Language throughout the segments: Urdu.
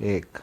1,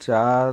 4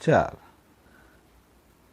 4।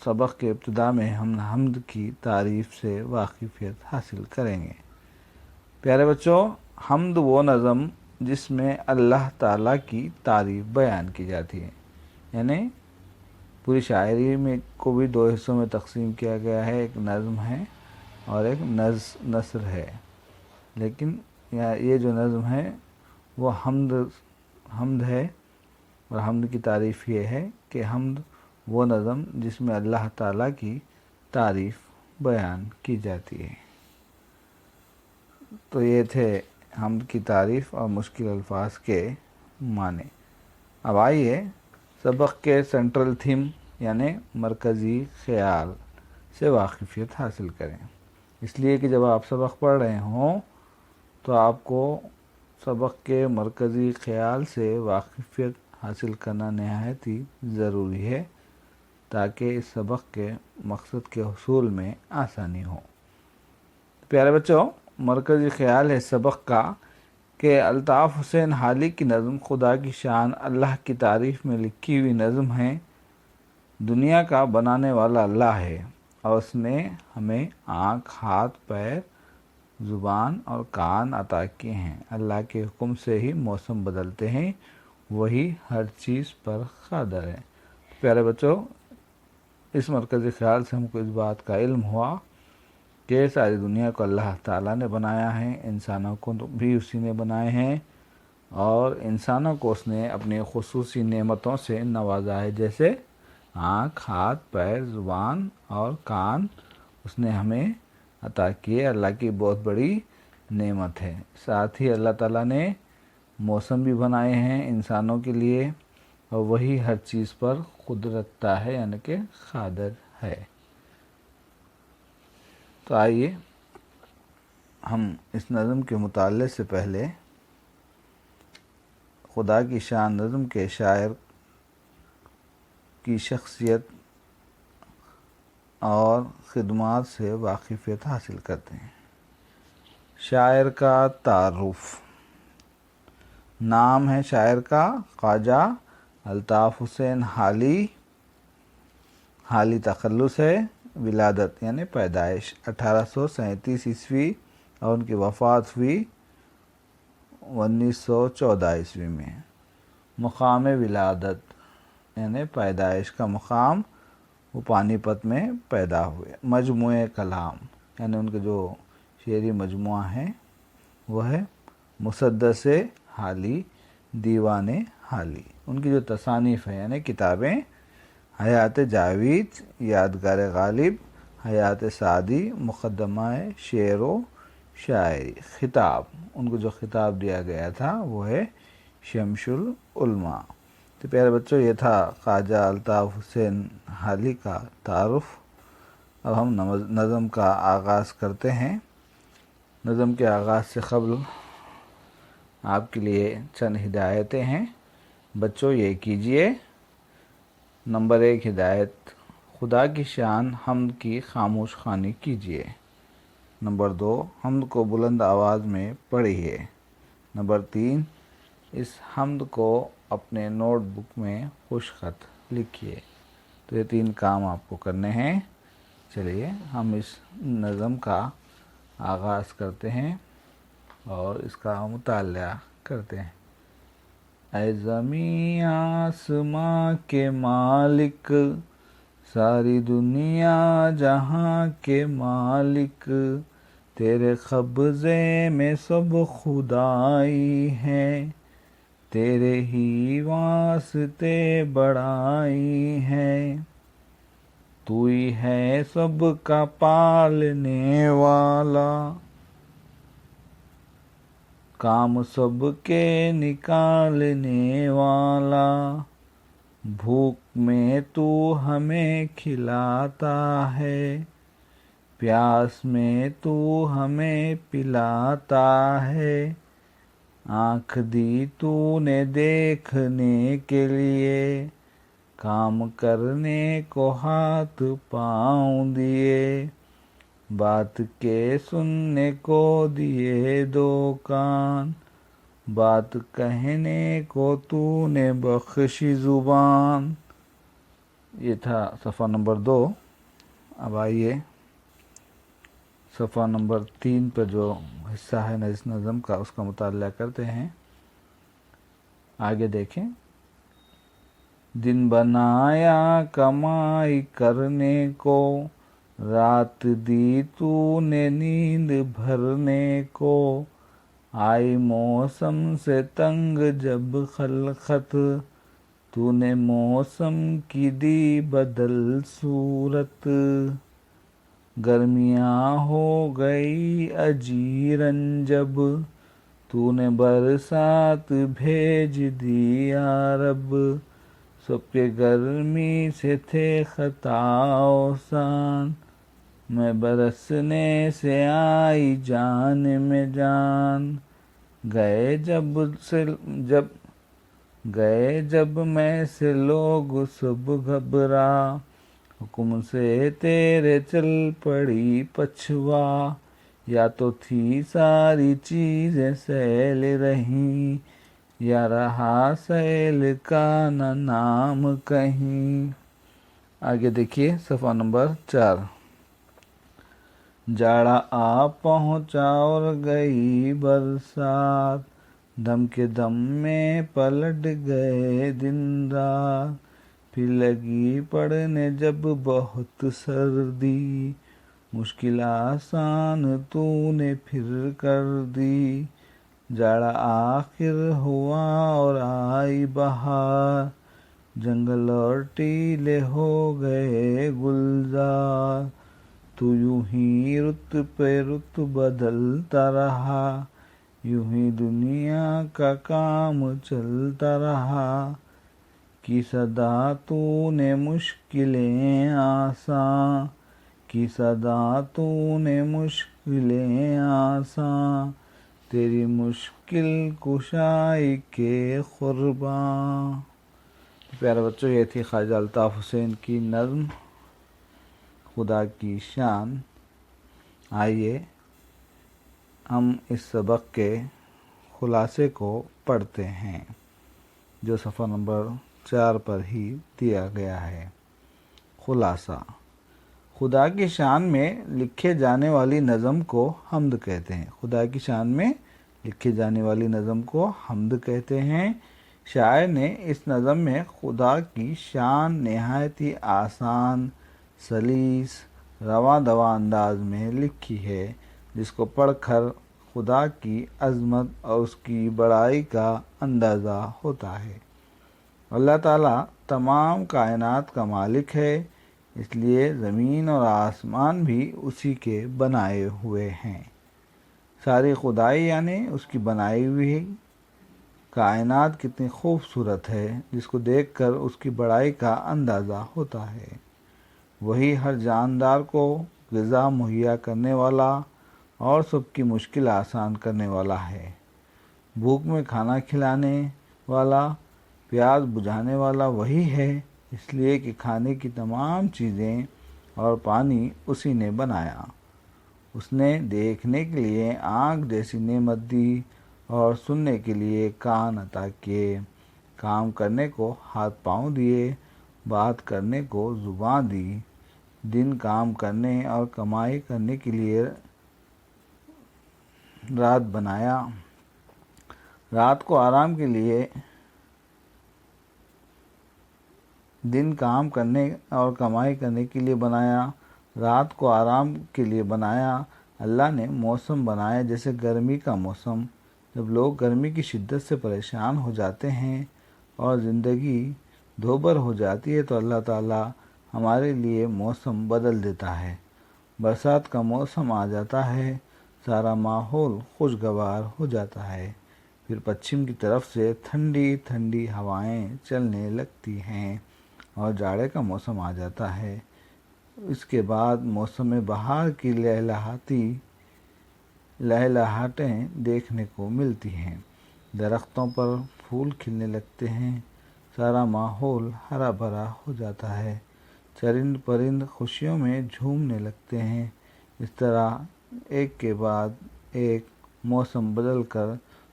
سبق کے ابتدا میں ہم حمد کی تعریف سے واقفیت حاصل کریں گے۔ پیارے بچوں، حمد وہ نظم جس میں اللہ تعالیٰ کی تعریف بیان کی جاتی ہے، یعنی پوری شاعری میں کو بھی دو حصوں میں تقسیم کیا گیا ہے، ایک نظم ہے اور ایک نثر ہے، لیکن یہ جو نظم ہے وہ حمد ہے، اور حمد کی تعریف یہ ہے کہ حمد وہ نظم جس میں اللہ تعالیٰ کی تعریف بیان کی جاتی ہے۔ تو یہ تھے حمد کی تعریف اور مشکل الفاظ کے معنی۔ اب آئیے سبق کے سینٹرل تھیم یعنی مرکزی خیال سے واقفیت حاصل کریں، اس لیے کہ جب آپ سبق پڑھ رہے ہوں تو آپ کو سبق کے مرکزی خیال سے واقفیت حاصل کرنا نہایت ہی ضروری ہے تاکہ اس سبق کے مقصد کے حصول میں آسانی ہو۔ پیارے بچوں، مرکزی خیال ہے سبق کا کہ الطاف حسین حالی کی نظم خدا کی شان اللہ کی تعریف میں لکھی ہوئی نظم ہے۔ دنیا کا بنانے والا اللہ ہے اور اس نے ہمیں آنکھ، ہاتھ، پیر، زبان اور کان عطا کیے ہیں۔ اللہ کے حکم سے ہی موسم بدلتے ہیں، وہی ہر چیز پر قادر ہے۔ پیارے بچوں، اس مرکزی خیال سے ہم کو اس بات کا علم ہوا کہ ساری دنیا کو اللہ تعالیٰ نے بنایا ہے، انسانوں کو بھی اسی نے بنائے ہیں، اور انسانوں کو اس نے اپنی خصوصی نعمتوں سے نوازا ہے، جیسے آنکھ، ہاتھ، پیر، زبان اور کان اس نے ہمیں عطا کیے۔ اللہ کی بہت بڑی نعمت ہے۔ ساتھ ہی اللہ تعالیٰ نے موسم بھی بنائے ہیں انسانوں کے لیے، اور وہی ہر چیز پر قدرت رکھتا ہے، یعنی کہ قادر ہے۔ تو آئیے ہم اس نظم کے مطالعے سے پہلے خدا کی شان نظم کے شاعر کی شخصیت اور خدمات سے واقفیت حاصل کرتے ہیں۔ شاعر کا تعارف۔ نام ہے شاعر کا خواجہ الطاف حسین حالی۔ حالی تخلص ہے، ولادت یعنی پیدائش 1837 عیسوی، اور ان کی وفات ہوئی 1914 عیسوی میں۔ مقام ولادت یعنی پیدائش کا مقام، وہ پانی پت میں پیدا ہوئے۔ مجموعہ کلام یعنی ان کے جو شعری مجموعہ ہیں وہ ہے مسدس حالی، دیوان حالی۔ ان کی جو تصانیف ہیں یعنی کتابیں، حیات جاوید، یادگار غالب، حیات سعدی، مقدمہ شعر و شاعری۔ خطاب، ان کو جو خطاب دیا گیا تھا وہ ہے شمس العلماء۔ تو پیارے بچوں، یہ تھا خواجہ الطاف حسین حالی کا تعارف۔ اب ہم نظم کا آغاز کرتے ہیں۔ نظم کے آغاز سے قبل آپ کے لیے چند ہدایتیں ہیں۔ بچوں یہ کیجئے۔ نمبر 1 ہدایت، خدا کی شان حمد کی خاموش خوانی کیجئے۔ نمبر 2، حمد کو بلند آواز میں پڑھیے۔ نمبر 3، اس حمد کو اپنے نوٹ بک میں خوش خط لکھیے۔ تو یہ 3 کام آپ کو کرنے ہیں۔ چلیے ہم اس نظم کا آغاز کرتے ہیں اور اس کا مطالعہ کرتے ہیں۔ اے زمین آسماں کے مالک، ساری دنیا جہاں کے مالک، تیرے قبضے میں سب خدائی ہے، تیرے ہی واسطے بڑائی ہے، تو ہی ہے سب کا پالنے والا، کام سب کے نکالنے والا، بھوک میں تو ہمیں کھلاتا ہے، پیاس میں تو ہمیں پلاتا ہے، آنکھ دی تو نے دیکھنے کے لیے، کام کرنے کو ہاتھ پاؤں دیے، بات کے سننے کو دیے 2 کان، بات کہنے کو تو نے بخشی زبان، یہ تھا صفحہ نمبر 2۔ اب آئیے صفحہ نمبر 3 پر جو حصہ ہے اس نظم کا اس کا مطالعہ کرتے ہیں۔ آگے دیکھیں۔ دن بنایا کمائی کرنے کو، رات دی تو نے نیند بھرنے کو، آئی موسم سے تنگ جب خلقت، تو نے موسم کی دی بدل صورت، گرمیاں ہو گئی اجیرن جب، تو نے برسات بھیج دی یا رب، سب کے گرمی سے تھے خطا اوسان، میں برسنے سے آئی جان میں جان، گئے جب میں سے لوگ سب گھبرا، حکم سے تیرے چل پڑی پچھوا، یا تو تھی ساری چیزیں سیل رہیں، یا رہا سیل کا نہ نام کہیں۔ آگے دیکھیے صفحہ نمبر 4۔ جاڑا آ پہنچا اور گئی برسات، دم کے دم میں پلٹ گئے دن رات، پھر لگی پڑنے جب بہت سردی، مشکل آسان تو نے پھر کر دی، جاڑا آخر ہوا اور آئی بہار، جنگل اور ٹیلے ہو گئے گلزار، تو یوں ہی رت پہ رت بدلتا رہا، یوں ہی دنیا کا کام چلتا رہا، کی صدا تو نے مشکلیں آساں، کی صدا تو نے مشکلیں آساں، تیری مشکل کشائی کے قرباں۔ پیارے بچوں، یہ تھی خواجہ الطاف حسین کی نظم خدا کی شان۔ آئیے ہم اس سبق کے خلاصے کو پڑھتے ہیں جو صفحہ نمبر 4 پر ہی دیا گیا ہے۔ خلاصہ: خدا کی شان میں لکھے جانے والی نظم کو حمد کہتے ہیں۔ خدا کی شان میں لکھے جانے والی نظم کو حمد کہتے ہیں۔ شاعر نے اس نظم میں خدا کی شان نہایت ہی آسان، سلیس، رواں دواں انداز میں لکھی ہے، جس کو پڑھ کر خدا کی عظمت اور اس کی بڑائی کا اندازہ ہوتا ہے۔ اللہ تعالیٰ تمام کائنات کا مالک ہے، اس لیے زمین اور آسمان بھی اسی کے بنائے ہوئے ہیں۔ ساری خدائی یعنی اس کی بنائی ہوئی کائنات کتنی خوبصورت ہے، جس کو دیکھ کر اس کی بڑائی کا اندازہ ہوتا ہے۔ وہی ہر جاندار کو غذا مہیا کرنے والا اور سب کی مشکل آسان کرنے والا ہے۔ بھوک میں کھانا کھلانے والا، پیاس بجھانے والا وہی ہے، اس لیے کہ کھانے کی تمام چیزیں اور پانی اسی نے بنایا۔ اس نے دیکھنے کے لیے آنکھ جیسی نعمت دی اور سننے کے لیے کان عطا کیے، کام کرنے کو ہاتھ پاؤں دیے، بات کرنے کو زبان دی، دن کام کرنے اور کمائی کرنے کے لیے رات بنایا، رات کو آرام کے لیے، دن کام کرنے اور کمائی کرنے کے لیے بنایا، رات کو آرام کے لیے بنایا۔ اللہ نے موسم بنایا جیسے گرمی کا موسم، جب لوگ گرمی کی شدت سے پریشان ہو جاتے ہیں اور زندگی دوبر ہو جاتی ہے تو اللہ تعالیٰ ہمارے لیے موسم بدل دیتا ہے۔ برسات کا موسم آ جاتا ہے، سارا ماحول خوشگوار ہو جاتا ہے، پھر پچھم کی طرف سے ٹھنڈی ٹھنڈی ہوائیں چلنے لگتی ہیں اور جاڑے کا موسم آ جاتا ہے۔ اس کے بعد موسم بہار کی لہلہاٹیں دیکھنے کو ملتی ہیں، درختوں پر پھول کھلنے لگتے ہیں، سارا ماحول ہرا بھرا ہو جاتا ہے، چرند پرند خوشیوں میں جھومنے لگتے ہیں۔ اس طرح ایک کے بعد ایک موسم بدل کر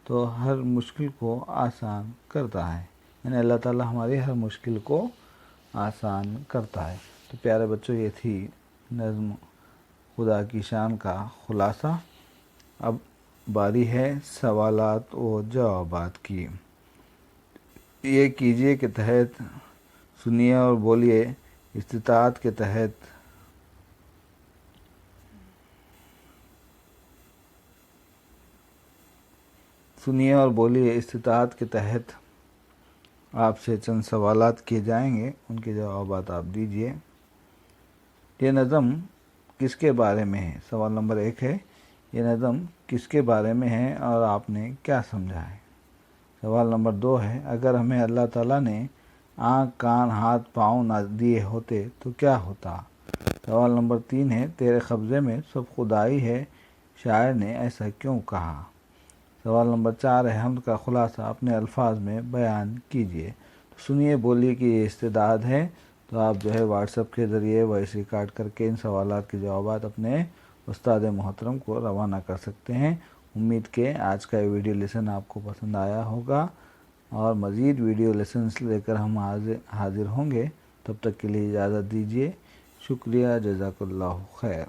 تو ہر مشکل کو آسان کرتا ہے، یعنی اللہ تعالیٰ ہماری ہر مشکل کو آسان کرتا ہے۔ تو پیارے بچوں، یہ تھی نظم خدا کی شان کا خلاصہ۔ اب باری ہے سوالات و جوابات کی۔ یہ کیجئے کے تحت سنیے اور بولیے استطاعت کے تحت استطاعت کے تحت آپ سے چند سوالات کیے جائیں گے، ان کے جوابات آپ دیجئے۔ یہ نظم کس کے بارے میں ہے؟ سوال نمبر 1 ہے، یہ نظم کس کے بارے میں ہے اور آپ نے کیا سمجھا ہے؟ سوال نمبر 2 ہے، اگر ہمیں اللہ تعالیٰ نے آنکھ، کان، ہاتھ، پاؤں نہ دیے ہوتے تو کیا ہوتا؟ سوال نمبر 3 ہے، تیرے قبضے میں سب خدائی ہے، شاعر نے ایسا کیوں کہا؟ سوال نمبر 4 ہے، حمد کا خلاصہ اپنے الفاظ میں بیان کیجیے۔ تو سنیے، بولیے کہ یہ استعداد ہے، تو آپ واٹس ایپ کے ذریعے وائس ریکارڈ کر کے ان سوالات کے جوابات اپنے استاد محترم کو روانہ کر سکتے ہیں۔ امید کہ آج کا یہ ویڈیو لیسن آپ کو پسند آیا ہوگا، اور مزید ویڈیو لیسنز لے کر ہم حاضر ہوں گے۔ تب تک کے لیے اجازت دیجیے۔ شکریہ، جزاک اللہ خیر۔